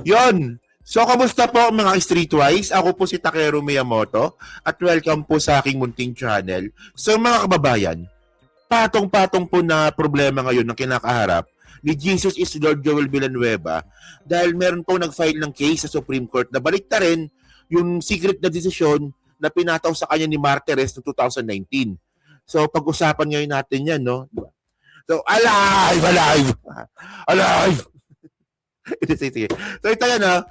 Yon. So, kamusta po mga Streetwise? Ako po si Takeru Miyamoto at welcome po sa aking munting channel. So, mga kababayan, patong-patong po na problema ngayon ng kinakaharap ni Jesus is Lord Joel Villanueva dahil meron po nag-file ng case sa Supreme Court na baliktarin yung secret na desisyon na pinataw sa kanya ni Martires noong 2019. So, pag-usapan ngayon natin yan, no? So, alive! Alive! Alive! Sige. So ito yan ha.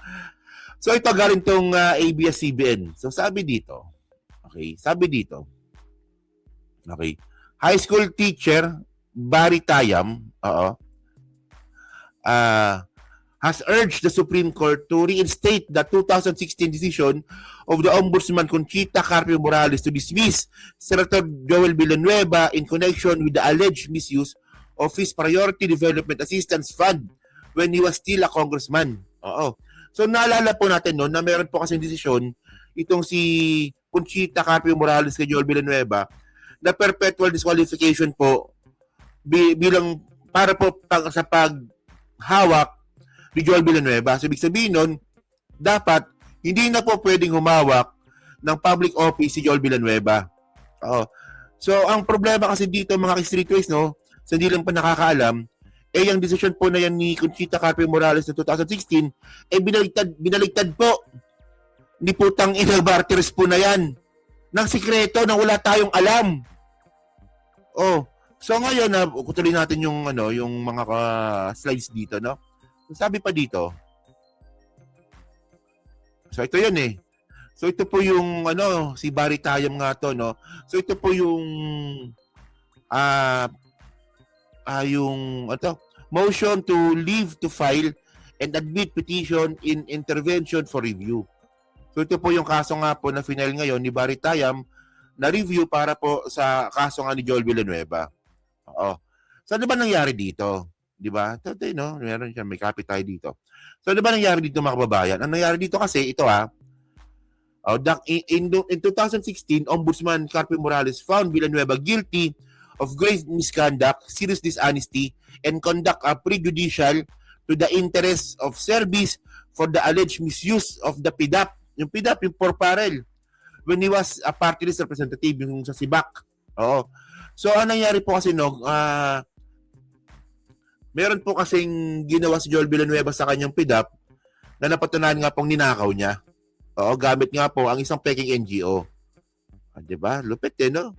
So ito galing tong ABS-CBN. So sabi dito. Okay. High school teacher Barry Tayam, has urged the Supreme Court to reinstate the 2016 decision of the Ombudsman Conchita Carpio Morales to dismiss Senator Joel Villanueva in connection with the alleged misuse of his Priority Development Assistance Fund when he was still a congressman. Oo. So naalala po natin no, na meron po kasing desisyon itong si Conchita Carpio Morales kay Joel Villanueva na perpetual disqualification po bilang para po sa paghawak ni Joel Villanueva. So ibig sabihin nun, dapat hindi na po pwedeng humawak ng public office si Joel Villanueva. Oo. So ang problema kasi dito mga streetways no, sa hindi lang pa nakakaalam, yung desisyon po na yan ni Conchita Carpio Morales na 2016, binaligtad po ni putang ina Martires po na yan ng sikreto na wala tayong alam. Oh, so ngayon na tuloy natin yung yung mga slides dito, no? Sabi pa dito. So ito 'yun eh. So ito po yung si Barry Tayam nga to, no? So ito po yung yung motion to leave to file and admit petition in intervention for review. So ito po yung kaso nga po na final ngayon ni Barry Tayam na review para po sa kaso nga ni Joel Villanueva. Oo. So ano ba nangyari dito? 'Di ba? Ito no, meron siya, may copy tayo dito. So ano ba nangyari dito mga kababayan? Ang nangyari dito kasi ito in 2016, Ombudsman Carpio Morales found Villanueva guilty of grave misconduct, serious dishonesty, and conduct a prejudicial to the interest of service for the alleged misuse of the PDAP. Yung PDAP, yung porparel, when he was a party list representative, yung sa SIBAC. Oo. So, ang nangyari po kasi, meron po kasing ginawa si Joel Villanueva sa kanyang PDAP na napatunayan nga pong ninakaw niya. Oo, gamit nga po ang isang peking NGO. Diba? Lupit no?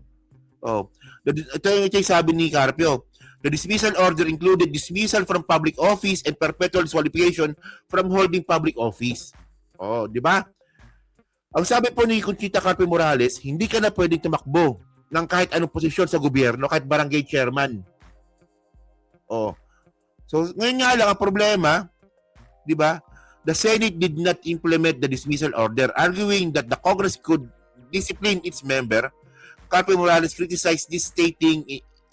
Oh. Ito yung sabi ni Carpio. The dismissal order included dismissal from public office and perpetual disqualification from holding public office. Oh, di ba? Ang sabi po ni Conchita Carpio Morales, hindi ka na pwedeng tumakbo ng kahit anong posisyon sa gobyerno, kahit barangay chairman. Oh. So, ngayon nga lang ang problema, di ba? The Senate did not implement the dismissal order, arguing that the Congress could discipline its member. Carpio Morales criticized this, stating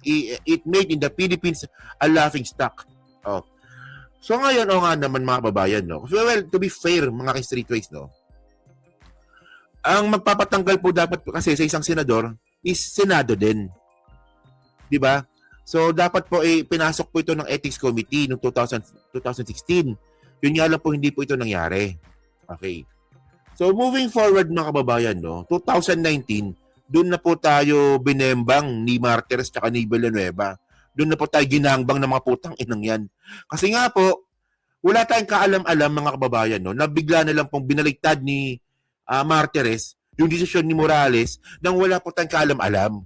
it made in the Philippines a laughing stock. Oh. So ngayon, nga naman mga kababayan, no? Well, to be fair, mga streetways, no? Ang magpapatanggal po dapat kasi sa isang senador is Senado din. Di ba? So dapat po pinasok po ito ng Ethics Committee noong 2016. Yun nga lang po, hindi po ito nangyari. Okay. So moving forward mga kababayan, no? 2019, doon na po tayo binembang ni Martires at ni Villanueva. Doon na po tayo ginangbang ng mga putang inang yan. Kasi nga po, wala tayong kaalam-alam mga kababayan, no, na bigla na lang pong binaligtad ni Martires yung desisyon ni Morales nang wala po tayong kaalam-alam.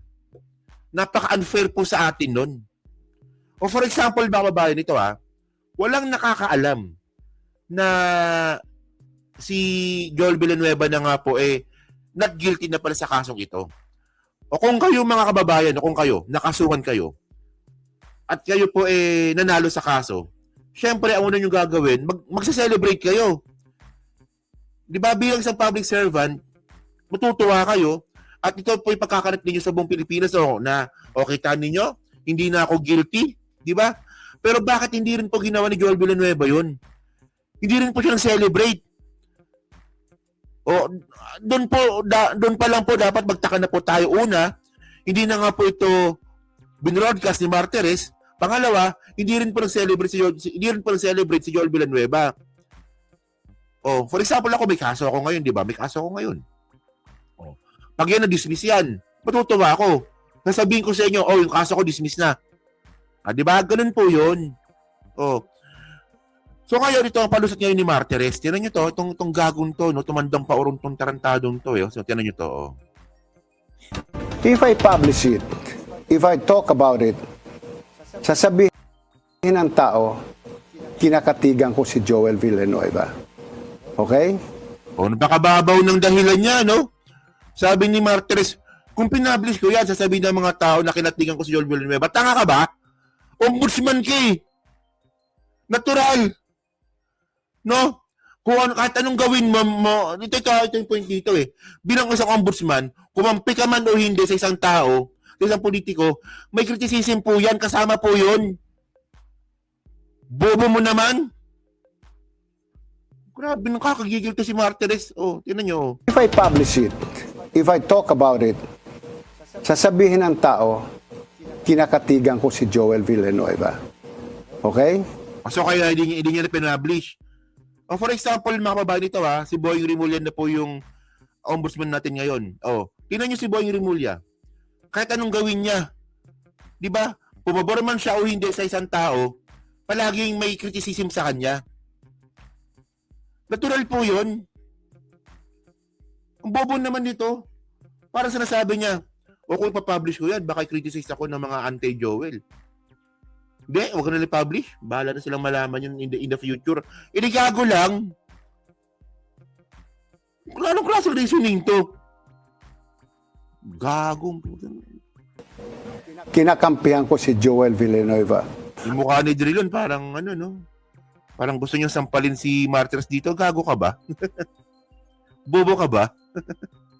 Napaka-unfair po sa atin nun. O for example, mga kababayan, ito walang nakakaalam na si Joel Villanueva na nga po not guilty na pala sa kasong ito. O kung kayo mga kababayan, o kung kayo, nakasuhan kayo, at kayo po nanalo sa kaso, syempre ang una nyo gagawin, magsa-celebrate kayo. Di ba bilang isang public servant, matutuwa kayo, at ito po ipagkakarat ninyo sa buong Pilipinas na kita ninyo, hindi na ako guilty, di ba? Pero bakit hindi rin po ginawa ni Joel Villanueva yun? Hindi rin po siya nang-celebrate. O doon pa lang po dapat magtaka na po tayo. Una, hindi na nga po ito binroadcast ni Martires. Pangalawa, hindi rin po nag-celebrate si Joel Villanueva. Oh, for example, ako may kaso ako ngayon, di ba? May kaso ako ngayon. Oh. Pag yan na-dismiss yan, matutuwa ako. Nasabihin ko sa inyo, oh, yung kaso ko dismiss na. Di ba? Ganun po yun. Oh. So ngayon, ito ang palusot ngayon ni Martires. Tinan nyo to, itong gagong to, no? Tumandang paurong tong tarantadong to. So, tinan nyo to. Oh. If I publish it, if I talk about it, sasabihin ng tao, kinakatigan ko si Joel Villanueva. Okay? O, napakababaw ng dahilan niya, no? Sabi ni Martires, kung pinablish ko yan, sasabihin ng mga tao na kinatigan ko si Joel Villanueva, tanga ka ba? Ombudsman ka eh. Natural. No? Kung kahit anong gawin mo, ito yung point dito eh. Bilang isang ombudsman, kumampi ka man o hindi sa isang tao, sa isang politiko, may criticism po yan, kasama po yun. Bobo mo naman. Grabe, nakakagigil to si Martires. Oh, tinan nyo. If I publish it, if I talk about it, sasabihin ng tao, kinakatigan ko si Joel Villanueva. Okay? So kaya hindi niya na pinablish. O for example, mga kababayan dito si Boying Rimulya na po yung ombudsman natin ngayon. Oh, tingnan niyo si Boying Rimulya. Kahit anong gawin niya, 'di ba? Pumabor man siya o hindi sa isang tao, palaging may criticism sa kanya. Natural po 'yun. Ang bobo naman dito. Parang sinasabi niya, o kung ipapublish ko yan, baka i-criticize ako ng mga anti-Joel. Hindi, huwag na i-publish. Bahala na silang malaman yun in the future. Gago lang. Anong klase reasoning to? Gagong. Kinakampihan ko si Joel Villanueva. Yung mukha ni Drilon, parang no? Parang gusto niyang sampalin si Martires dito. Gago ka ba? Bobo ka ba?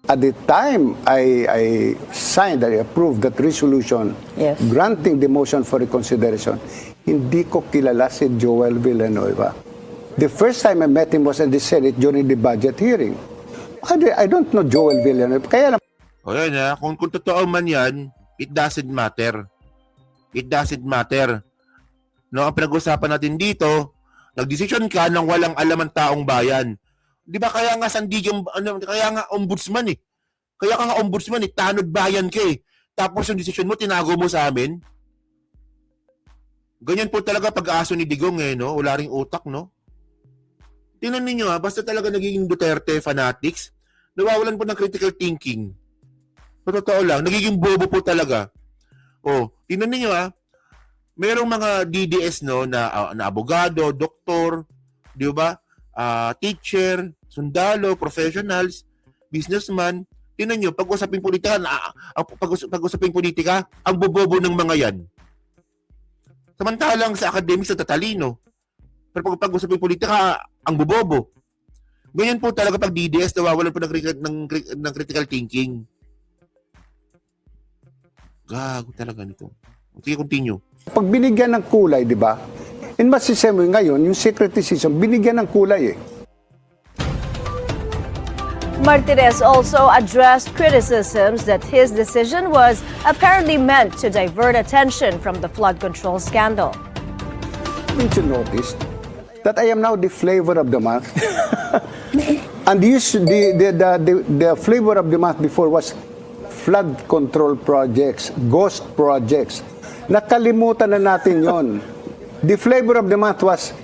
At the time I signed, I approved that resolution, Yes. granting the motion for reconsideration, hindi ko kilala si Joel Villanueva. The first time I met him was in the Senate during the budget hearing. I don't know Joel Villanueva. Kaya lang, O yan kung totoo man yan, it doesn't matter. It doesn't matter. No, ang pinag-usapan natin dito, nagdesisyon ka nang walang alam ang taong bayan. 'Di ba kaya nga kaya nga ombudsman eh. Kaya ka nga ombudsman eh, tanod bayan ka eh. Tapos yung desisyon mo tinago mo sa amin. Ganyan po talaga pag-aaso ni Digong no? Wala ring utak, no? Tingnan niyo basta talaga nagiging Duterte fanatics, nawawalan po ng critical thinking. Totoo lang, nagiging bobo po talaga. Oh, tingnan niyo merong mga DDS na abogado, doktor, 'di ba? Teacher, sundalo, professionals, businessman. Tingnan nyo, pag-usaping politika, pag-usaping politika, ang bobobo ng mga yan. Samantalang sa academics sa tatalino. Pero pag-usaping politika, ang bobobo. Ganyan po talaga pag DDS, nawawalan po ng critical thinking. Gago talaga nito. Sige, continue. pag binigyan ng kulay, di ba? In mas system ngayon, yung secret decision, binigyan ng kulay eh. Martires also addressed criticisms that his decision was apparently meant to divert attention from the flood control scandal. Didn't you notice that I am now the flavor of the month? And the flavor of the month before was flood control projects, ghost projects. Nakalimutan na natin yon. The flavor of the month was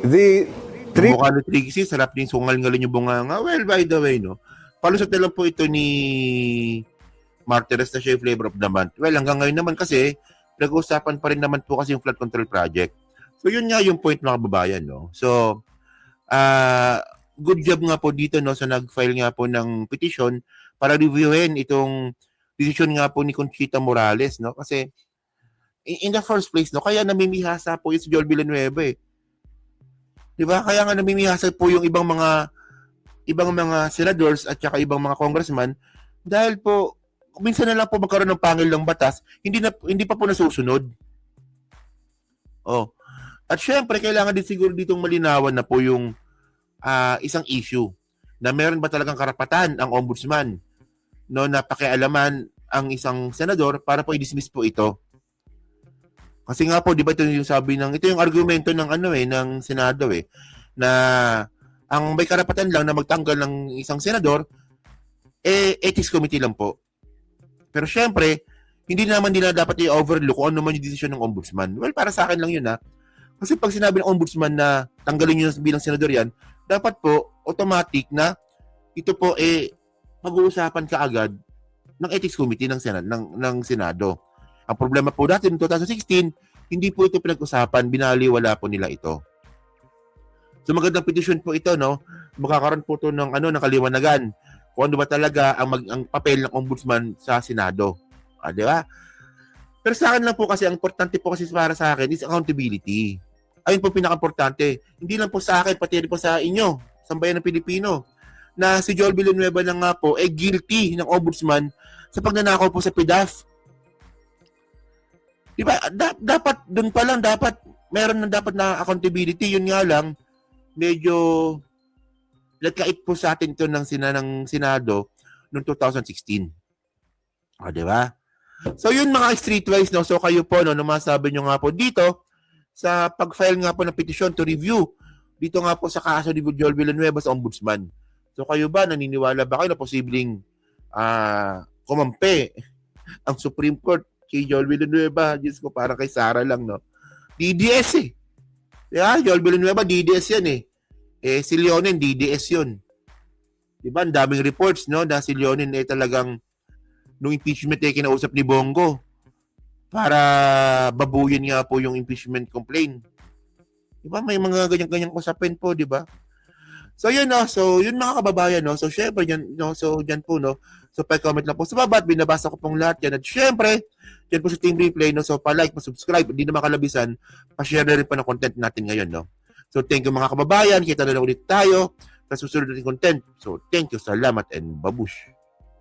the Mukha ni Trixie, sarap din sungal-ngalin yung bunganga. Well, by the way, palusot na lang po ito ni Martires na siya yung flavor of the month. Well, hanggang ngayon naman kasi, nag-uusapan pa rin naman po kasi yung flood control project. So, yun nga yung point mga kababayan, So, good job nga po dito, sa nag-file nga po ng petition para reviewin itong decision nga po ni Conchita Morales, Kasi, in the first place, kaya namimihasa po yung si Joel Villanueva, Diba? Kaya nga namimihasa po yung ibang mga senadors at saka ibang mga congressman dahil po minsan na lang po magkaroon ng pangil ng batas, hindi pa po nasusunod. Oh. At syempre kailangan din siguro ditong malinawan na po yung isang issue na meron ba talagang karapatan ang ombudsman na pakialaman ang isang senador para po i-dismiss po ito. Kasi nga po, di ba ito yung sabi ito yung argumento ng ng Senado na ang may karapatan lang na magtanggal ng isang senador, ethics committee lang po. Pero syempre, hindi naman nila dapat i-overlook kung ano man yung desisyon ng ombudsman. Well, para sa akin lang yun Kasi pag sinabi ng ombudsman na tanggalin nyo bilang senador yan, dapat po, automatic na ito po mag-uusapan kaagad ng ethics committee ng Senado. Ang problema po dati noong 2016, hindi po ito pinag-usapan, binaliwala po nila ito. So magandang petition po ito, no? Magkakaroon po ito ng kaliwanagan kung ano ba talaga ang papel ng ombudsman sa Senado. Di ba? Pero sa akin lang po kasi, ang importante po kasi para sa akin is accountability. Ayun po pinaka-importante. Hindi lang po sa akin, pati rin po sa inyo, sa bayan ng Pilipino, na si Joel Villanueva lang nga po guilty ng ombudsman sa pagnanakaw po sa PDAF. Di ba? Dapat, doon pa lang, meron na accountability. Yun nga lang, medyo nagkait po sa atin ito ng Senado noong 2016. Di ba? So yun mga streetwise, no? So kayo po, no, masabi nyo nga po dito sa pag-file nga po ng petition to review dito nga po sa kaso ni Joel Villanueva sa ombudsman. So kayo ba, naniniwala ba kayo na posibleng kumampi ang Supreme Court kay Joel Villanueva? Diyos ko, parang kay Sara lang, no? DDS Yeah, Joel Villanueva, DDS yan si Leonen, DDS yun. Diba? Ang daming reports, no? Na si Leonen talagang nung impeachment kinausap ni Bongo para babuyin nga po yung impeachment complaint. Diba? May mga ganyan-ganyang usapin po, diba? So yun, no? So yun mga kababayan, no? So syempre, yan, no? So dyan po, no? So pa-comment lang po sa baba at binabasa ko pong lahat yan. At syempre, dyan po sa Team Replay, no? So pa-like, pa-subscribe, hindi na makalabisan, pa-share na rin pa ng content natin ngayon, no? So thank you mga kababayan, kita na lang ulit tayo sa susunod nating content. So thank you, salamat and babush.